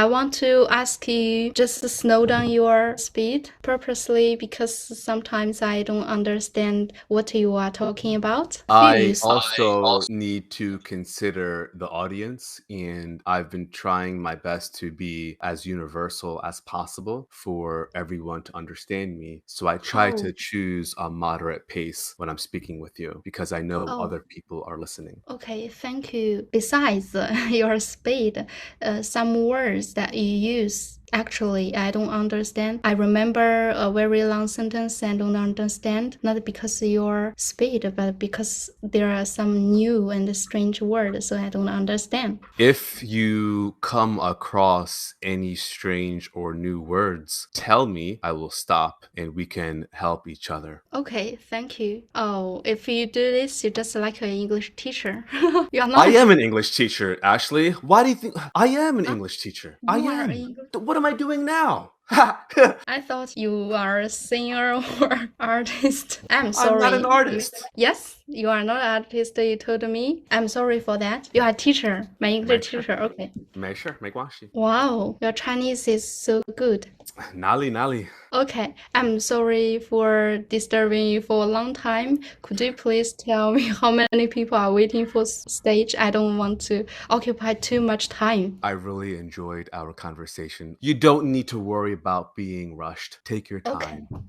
I want to ask you just to slow down your speed purposely because sometimes I don't understand what you are talking about. I Fuse. also need to consider the audience, and I've been trying my best to be as universal as possible for everyone to understand me. So I try to Oh, choose a moderate pace when I'm speaking with you because I know oh. other people are listening. Okay, thank you. Besides your speed, some words that you use, actually, I don't understand. I remember a very long sentence and don't understand, not because your speed, but because there are some new and strange words, so I don't understand. If you come across any strange or new words, tell me, I will stop and we can help each other. Okay, thank you. Oh, if you do this, you're just like an English teacher. You're I not. am an English teacher, Ashley. Why do you think I am an Huh? English teacher? I You are an am. English. What am I doing now? I thought you are a singer or artist. I'm I'm not an sorry. artist. Yes, you are not an artist, you told me. I'm sorry for that. You are a teacher, my English 没事，teacher. Okay. 没事，没关系。Wow, your Chinese is so good. 哪里？Okay, I'm sorry for disturbing you for a long time. Could you please tell me how many people are waiting for stage? I don't want to occupy too much time. I really enjoyed our conversation. You don't need to worry about being rushed. Take your Okay. time.